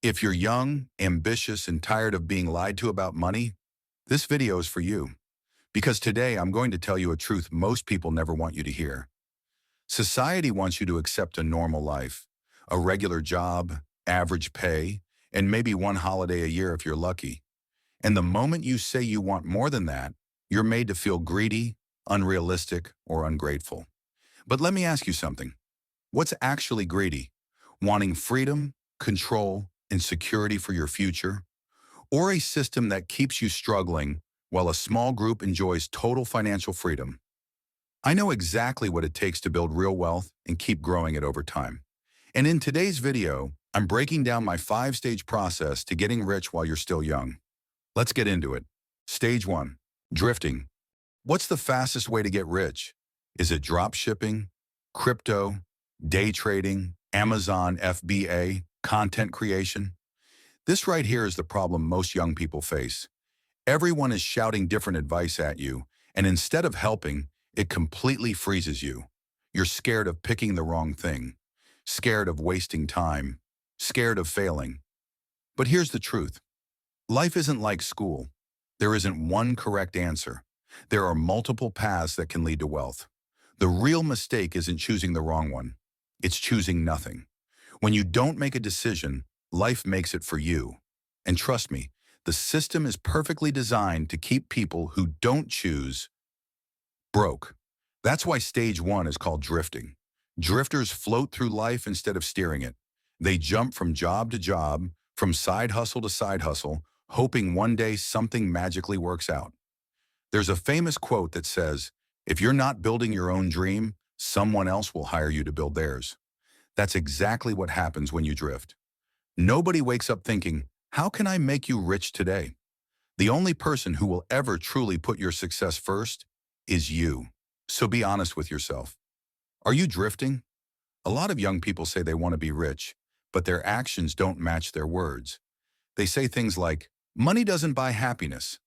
If you're young, ambitious, and tired of being lied to about money, this video is for you. Because today I'm going to tell you a truth most people never want you to hear. Society wants you to accept a normal life, a regular job, average pay, and maybe one holiday a year if you're lucky. And the moment you say you want more than that, you're made to feel greedy, unrealistic, or ungrateful. But let me ask you something. What's actually greedy? Wanting freedom, control, and security for your future? Or a system that keeps you struggling while a small group enjoys total financial freedom? I know exactly what it takes to build real wealth and keep growing it over time. And in today's video, I'm breaking down my 5-stage process to getting rich while you're still young. Let's get into it. Stage 1. Drifting. What's the fastest way to get rich? Is it drop shipping, crypto, day trading, Amazon FBA, content creation? This right here is the problem most young people face. Everyone is shouting different advice at you, and instead of helping, it completely freezes you. You're scared of picking the wrong thing, scared of wasting time, scared of failing. But here's the truth. Life isn't like school. There isn't one correct answer. There are multiple paths that can lead to wealth. The real mistake isn't choosing the wrong one. It's choosing nothing. When you don't make a decision, life makes it for you. And trust me, the system is perfectly designed to keep people who don't choose broke. That's why stage 1 is called drifting. Drifters float through life instead of steering it. They jump from job to job, from side hustle to side hustle, hoping one day something magically works out. There's a famous quote that says, "If you're not building your own dream, someone else will hire you to build theirs." That's exactly what happens when you drift. Nobody wakes up thinking, "How can I make you rich today?" The only person who will ever truly put your success first is you. So be honest with yourself. Are you drifting? A lot of young people say they want to be rich, but their actions don't match their words. They say things like, "Money doesn't buy happiness."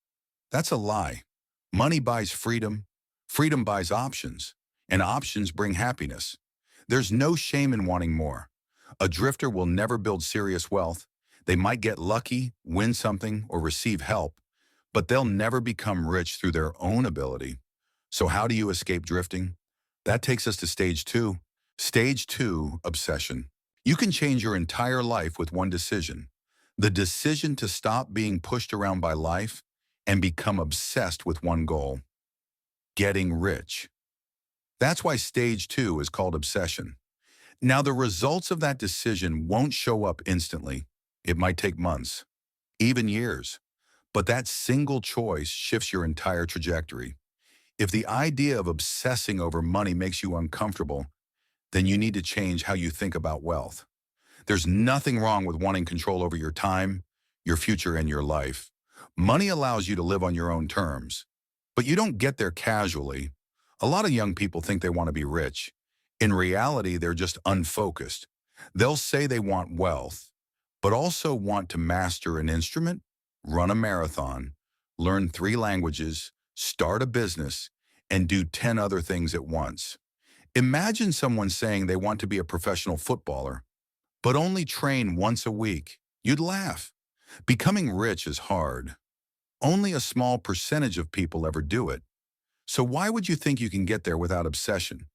That's a lie. Money buys freedom, freedom buys options, and options bring happiness. There's no shame in wanting more. A drifter will never build serious wealth. They might get lucky, win something, or receive help, but they'll never become rich through their own ability. So how do you escape drifting? That takes us to stage 2. Stage 2, obsession. You can change your entire life with one decision. The decision to stop being pushed around by life and become obsessed with one goal: getting rich. That's why stage 2 is called obsession. Now, the results of that decision won't show up instantly. It might take months, even years. But that single choice shifts your entire trajectory. If the idea of obsessing over money makes you uncomfortable, then you need to change how you think about wealth. There's nothing wrong with wanting control over your time, your future, and your life. Money allows you to live on your own terms, but you don't get there casually. A lot of young people think they want to be rich. In reality, they're just unfocused. They'll say they want wealth, but also want to master an instrument, run a marathon, learn 3 languages, start a business, and do 10 other things at once. Imagine someone saying they want to be a professional footballer, but only train once a week. You'd laugh. Becoming rich is hard. Only a small percentage of people ever do it. So why would you think you can get there without obsession?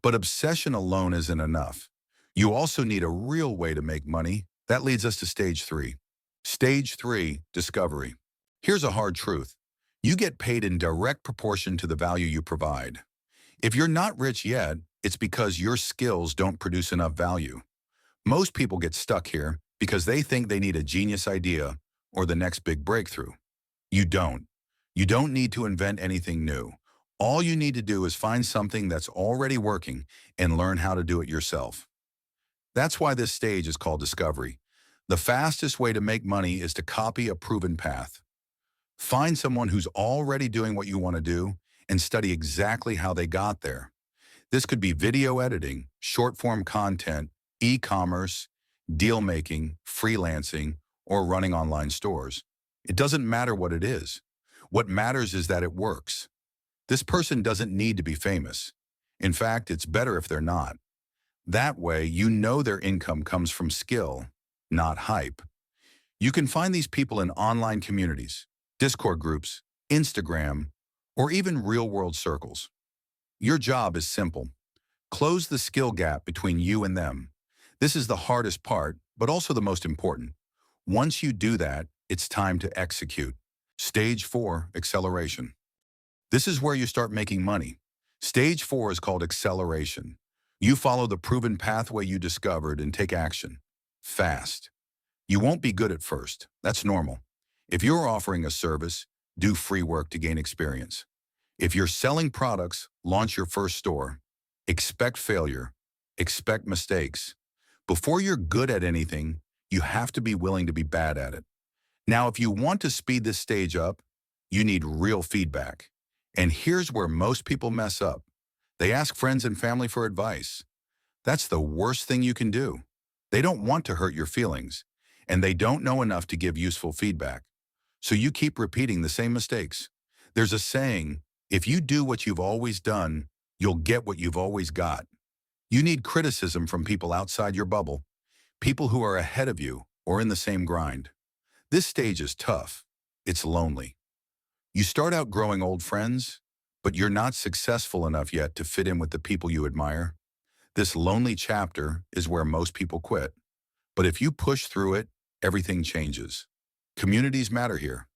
But obsession alone isn't enough. You also need a real way to make money. That leads us to stage 3. Stage 3, discovery. Here's a hard truth. You get paid in direct proportion to the value you provide. If you're not rich yet, it's because your skills don't produce enough value. Most people get stuck here because they think they need a genius idea or the next big breakthrough. You don't. You don't need to invent anything new. All you need to do is find something that's already working and learn how to do it yourself. That's why this stage is called discovery. The fastest way to make money is to copy a proven path. Find someone who's already doing what you want to do and study exactly how they got there. This could be video editing, short-form content, e-commerce, deal-making, freelancing, or running online stores. It doesn't matter what it is. What matters is that it works. This person doesn't need to be famous. In fact, it's better if they're not. That way, you know their income comes from skill, not hype. You can find these people in online communities, Discord groups, Instagram, or even real-world circles. Your job is simple. Close the skill gap between you and them. This is the hardest part, but also the most important. Once you do that, it's time to execute. Stage 4, acceleration. This is where you start making money. Stage 4 is called acceleration. You follow the proven pathway you discovered and take action. Fast. You won't be good at first. That's normal. If you're offering a service, do free work to gain experience. If you're selling products, launch your first store. Expect failure. Expect mistakes. Before you're good at anything, you have to be willing to be bad at it. Now, if you want to speed this stage up, you need real feedback. And here's where most people mess up. They ask friends and family for advice. That's the worst thing you can do. They don't want to hurt your feelings, and they don't know enough to give useful feedback. So you keep repeating the same mistakes. There's a saying, if you do what you've always done, you'll get what you've always got. You need criticism from people outside your bubble, people who are ahead of you or in the same grind. This stage is tough. It's lonely. You start out growing old friends, but you're not successful enough yet to fit in with the people you admire. This lonely chapter is where most people quit. But if you push through it, everything changes. Communities matter here.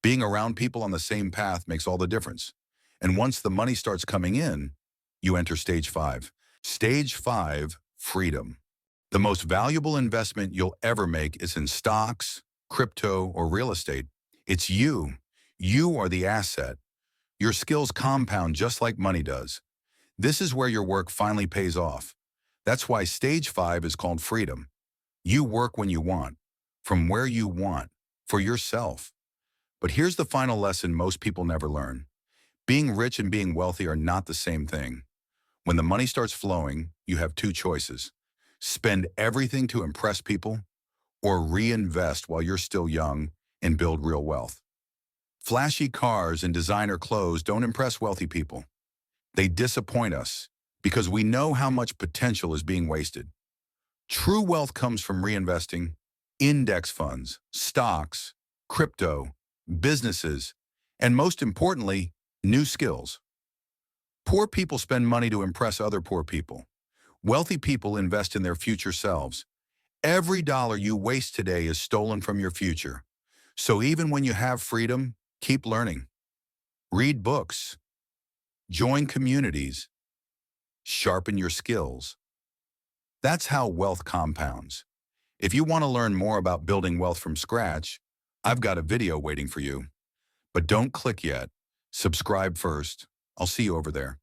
Being around people on the same path makes all the difference. And once the money starts coming in, you enter stage 5. Stage 5, freedom. The most valuable investment you'll ever make is in stocks, crypto, or real estate. It's you. You are the asset. Your skills compound just like money does. This is where your work finally pays off. That's why stage 5 is called freedom. You work when you want, from where you want, for yourself. But here's the final lesson most people never learn. Being rich and being wealthy are not the same thing. When the money starts flowing, you have two choices. Spend everything to impress people, or reinvest while you're still young and build real wealth. Flashy cars and designer clothes don't impress wealthy people. They disappoint us because we know how much potential is being wasted. True wealth comes from reinvesting, index funds, stocks, crypto, businesses, and most importantly, new skills. Poor people spend money to impress other poor people. Wealthy people invest in their future selves. Every dollar you waste today is stolen from your future. So even when you have freedom, keep learning. Read books. Join communities. Sharpen your skills. That's how wealth compounds. If you want to learn more about building wealth from scratch, I've got a video waiting for you. But don't click yet. Subscribe first. I'll see you over there.